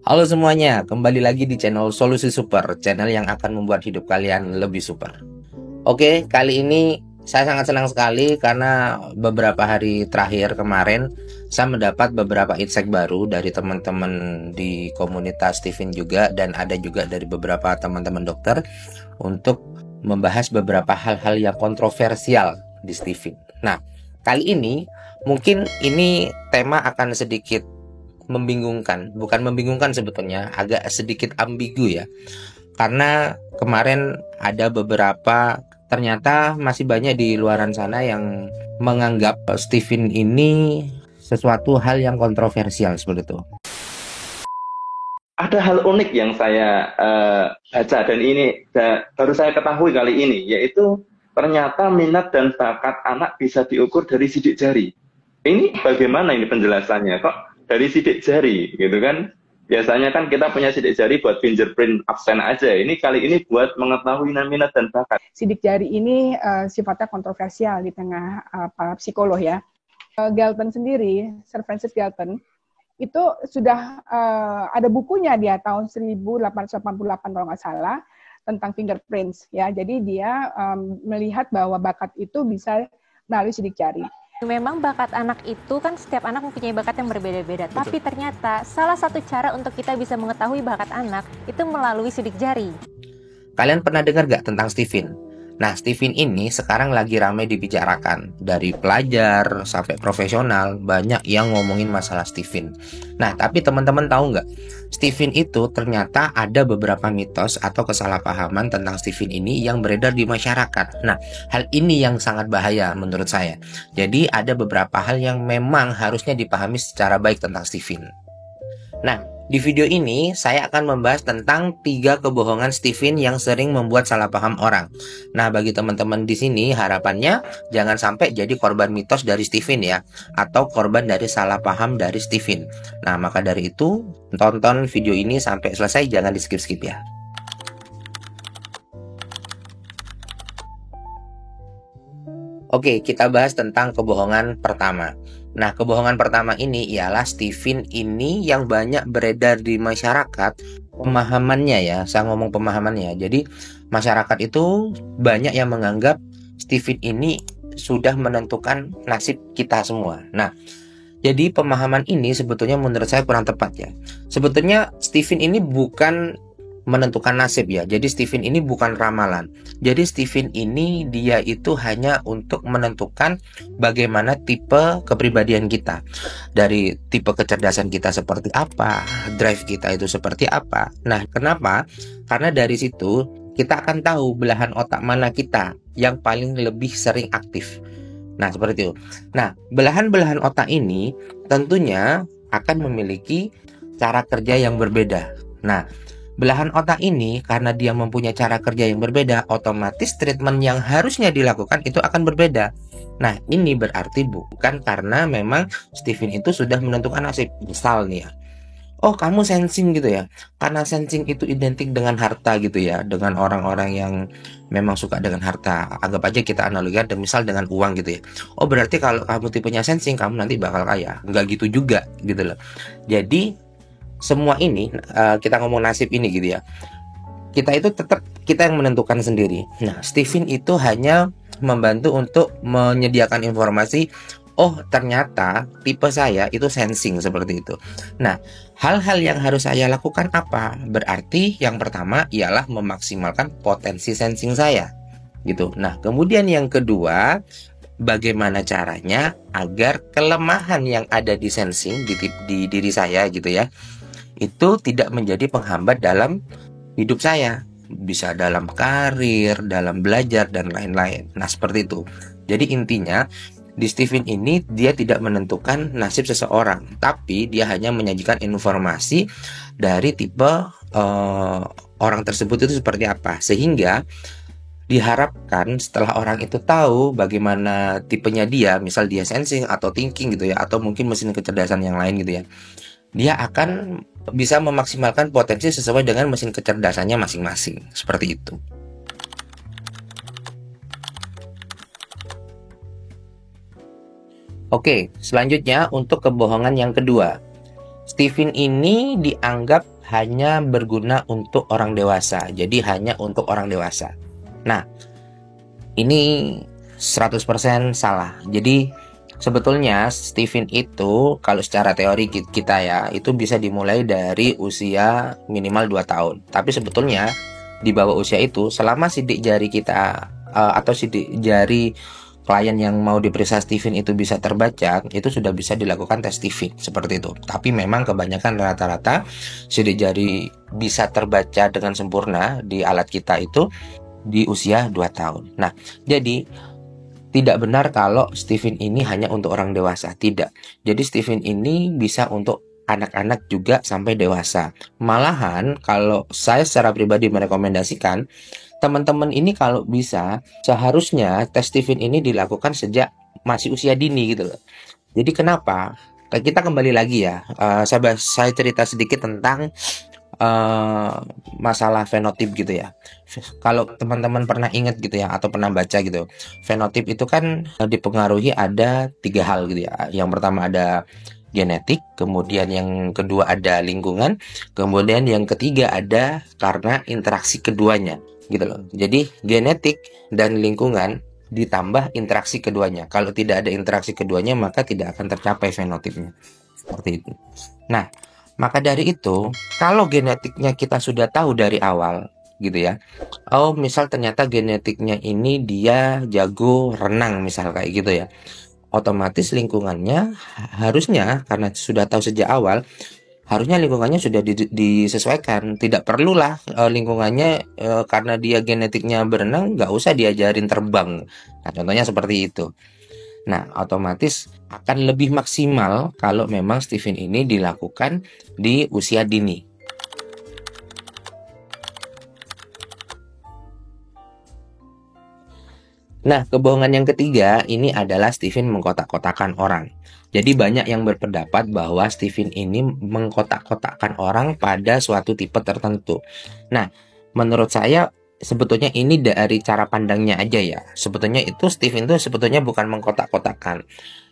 Halo semuanya, kembali lagi di channel Solusi Super, channel yang akan membuat hidup kalian lebih super. Oke, kali ini saya sangat senang sekali karena beberapa hari terakhir kemarin saya mendapat beberapa insight baru dari teman-teman di komunitas Steven juga, dan ada juga dari beberapa teman-teman dokter untuk membahas beberapa hal-hal yang kontroversial di Steven. Nah, kali ini mungkin ini tema akan sedikit membingungkan, bukan membingungkan sebetulnya, agak sedikit ambigu ya. Karena kemarin ada beberapa, ternyata masih banyak di luaran sana yang menganggap Steven ini sesuatu hal yang kontroversial seperti itu. Ada hal unik yang saya baca dan ini baru saya ketahui kali ini, yaitu ternyata minat dan bakat anak bisa diukur dari sidik jari. Ini bagaimana ini penjelasannya? Kok dari sidik jari gitu kan? Biasanya kan kita punya sidik jari buat fingerprint absen aja. Ini kali ini buat mengetahui minat dan bakat. Sidik jari ini sifatnya kontroversial di tengah para psikolog ya. Galton sendiri, Sir Francis Galton, itu sudah ada bukunya dia tahun 1888 kalau nggak salah tentang fingerprints ya. Jadi dia melihat bahwa bakat itu bisa melalui sidik jari. Memang bakat anak itu kan setiap anak mempunyai bakat yang berbeda-beda. Tapi ternyata salah satu cara untuk kita bisa mengetahui bakat anak itu melalui sidik jari. Kalian pernah dengar gak tentang Steven? Nah, Steven ini sekarang lagi ramai dibicarakan. Dari pelajar sampai profesional, banyak yang ngomongin masalah Steven. Nah, tapi teman-teman tahu nggak? Steven itu ternyata ada beberapa mitos atau kesalahpahaman tentang Steven ini yang beredar di masyarakat. Nah, hal ini yang sangat bahaya menurut saya. Jadi, ada beberapa hal yang memang harusnya dipahami secara baik tentang Steven. Nah, di video ini saya akan membahas tentang 3 kebohongan Steven yang sering membuat salah paham orang. Nah, bagi teman-teman di sini harapannya jangan sampai jadi korban mitos dari Steven ya, atau korban dari salah paham dari Steven. Nah, maka dari itu tonton video ini sampai selesai, jangan di skip-skip ya. Oke, kita bahas tentang kebohongan pertama. Nah, kebohongan pertama ini ialah Steven ini yang banyak beredar di masyarakat, pemahamannya ya, saya ngomong pemahamannya. Jadi, masyarakat itu banyak yang menganggap Steven ini sudah menentukan nasib kita semua. Nah, jadi pemahaman ini sebetulnya menurut saya kurang tepat ya. Sebetulnya Steven ini bukan menentukan nasib ya. Jadi Steven ini bukan ramalan. Jadi Steven ini dia itu hanya untuk menentukan bagaimana tipe kepribadian kita. Dari tipe kecerdasan kita seperti apa, drive kita itu seperti apa. Nah, kenapa? Karena dari situ kita akan tahu belahan otak mana kita yang paling lebih sering aktif. Nah, seperti itu. Nah, belahan-belahan otak ini tentunya akan memiliki cara kerja yang berbeda. Nah, belahan otak ini karena dia mempunyai cara kerja yang berbeda, otomatis treatment yang harusnya dilakukan itu akan berbeda. Nah, ini berarti bukan karena memang Steven itu sudah menentukan nasib. Misal nih ya, oh kamu sensing gitu ya, karena sensing itu identik dengan harta gitu ya, dengan orang-orang yang memang suka dengan harta. Anggap aja kita analogikan misal dengan uang gitu ya. Oh berarti kalau kamu tipenya sensing, kamu nanti bakal kaya. Enggak gitu juga gitu loh. Jadi semua ini kita ngomong nasib ini gitu ya, kita itu tetap kita yang menentukan sendiri. Nah, Steven itu hanya membantu untuk menyediakan informasi. Oh, ternyata tipe saya itu sensing seperti itu. Nah, hal-hal yang harus saya lakukan apa? Berarti yang pertama ialah memaksimalkan potensi sensing saya gitu. Nah, kemudian yang kedua, bagaimana caranya agar kelemahan yang ada di sensing di diri saya gitu ya, itu tidak menjadi penghambat dalam hidup saya. Bisa dalam karir, dalam belajar, dan lain-lain. Nah, seperti itu. Jadi intinya, di Steven ini dia tidak menentukan nasib seseorang, tapi dia hanya menyajikan informasi dari tipe orang tersebut itu seperti apa. Sehingga diharapkan setelah orang itu tahu bagaimana tipenya dia, misal dia sensing atau thinking gitu ya, atau mungkin mesin kecerdasan yang lain gitu ya, dia akan bisa memaksimalkan potensi sesuai dengan mesin kecerdasannya masing-masing. Seperti itu. Oke, selanjutnya untuk kebohongan yang kedua. Steven ini dianggap hanya berguna untuk orang dewasa. Jadi hanya untuk orang dewasa. Nah, ini 100% salah. Jadi sebetulnya Stephen itu kalau secara teori kita ya, itu bisa dimulai dari usia minimal 2 tahun. Tapi sebetulnya di bawah usia itu, selama sidik jari kita atau sidik jari klien yang mau diperiksa Stephen itu bisa terbaca, itu sudah bisa dilakukan tes Stephen seperti itu. Tapi memang kebanyakan rata-rata sidik jari bisa terbaca dengan sempurna di alat kita itu di usia 2 tahun. Nah, jadi tidak benar kalau Stephen ini hanya untuk orang dewasa. Tidak. Jadi Stephen ini bisa untuk anak-anak juga sampai dewasa. Malahan kalau saya secara pribadi merekomendasikan teman-teman ini kalau bisa seharusnya tes Stephen ini dilakukan sejak masih usia dini gitu loh. Jadi kenapa? Kita kembali lagi ya. Saya cerita sedikit tentang masalah fenotip gitu ya. Kalau teman-teman pernah ingat gitu ya atau pernah baca gitu, fenotip itu kan dipengaruhi ada 3 hal gitu ya. Yang pertama ada genetik, kemudian yang kedua ada lingkungan, kemudian yang ketiga ada karena interaksi keduanya gitu loh. Jadi genetik dan lingkungan ditambah interaksi keduanya. Kalau tidak ada interaksi keduanya maka tidak akan tercapai fenotipnya. Seperti itu. Nah, maka dari itu, kalau genetiknya kita sudah tahu dari awal gitu ya. Oh, misal ternyata genetiknya ini dia jago renang misal kayak gitu ya. Otomatis lingkungannya harusnya karena sudah tahu sejak awal, harusnya lingkungannya sudah disesuaikan. Tidak perlulah lingkungannya karena dia genetiknya berenang nggak usah diajarin terbang. Nah, contohnya seperti itu. Nah, otomatis akan lebih maksimal kalau memang Stephen ini dilakukan di usia dini. Nah, kebohongan yang ketiga ini adalah Stephen mengkotak-kotakan orang. Jadi banyak yang berpendapat bahwa Stephen ini mengkotak-kotakan orang pada suatu tipe tertentu. Nah, menurut saya sebetulnya ini dari cara pandangnya aja ya. Sebetulnya itu Stephen itu sebetulnya bukan mengkotak-kotakan.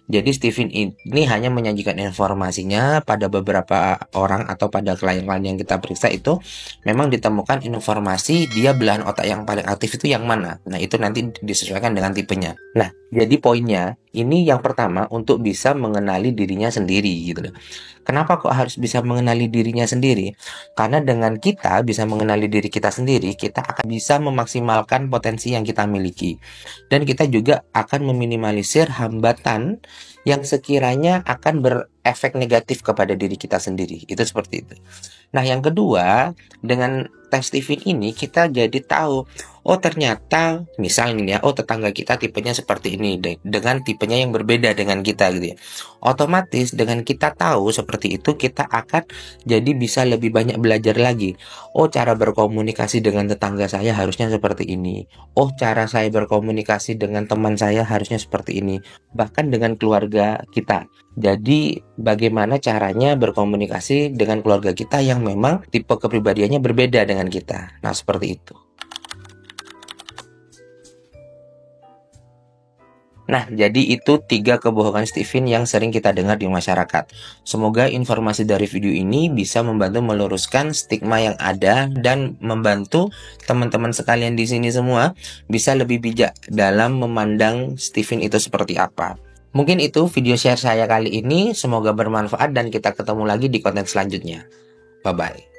Jadi Stephen ini hanya menyajikan informasinya pada beberapa orang atau pada klien-klien yang kita periksa itu memang ditemukan informasi dia belahan otak yang paling aktif itu yang mana. Nah, itu nanti disesuaikan dengan tipenya. Nah, jadi poinnya ini yang pertama untuk bisa mengenali dirinya sendiri gitu loh. Kenapa kok harus bisa mengenali dirinya sendiri? Karena dengan kita bisa mengenali diri kita sendiri, kita akan bisa memaksimalkan potensi yang kita miliki. Dan kita juga akan meminimalisir hambatan yang sekiranya akan berefek negatif kepada diri kita sendiri. Itu seperti itu. Nah, yang kedua, dengan tes Stephen ini kita jadi tahu, oh ternyata misalnya oh tetangga kita tipenya seperti ini dengan tipenya yang berbeda dengan kita gitu ya. Otomatis dengan kita tahu seperti itu kita akan jadi bisa lebih banyak belajar lagi. Oh, cara berkomunikasi dengan tetangga saya harusnya seperti ini. Oh, cara saya berkomunikasi dengan teman saya harusnya seperti ini. Bahkan dengan keluarga kita. Jadi bagaimana caranya berkomunikasi dengan keluarga kita yang memang tipe kepribadiannya berbeda dengan kita. Nah, seperti itu. Nah, jadi itu 3 kebohongan Stephen yang sering kita dengar di masyarakat. Semoga informasi dari video ini bisa membantu meluruskan stigma yang ada dan membantu teman-teman sekalian di sini semua bisa lebih bijak dalam memandang Stephen itu seperti apa. Mungkin itu video share saya kali ini. Semoga bermanfaat dan kita ketemu lagi di konten selanjutnya. Bye-bye.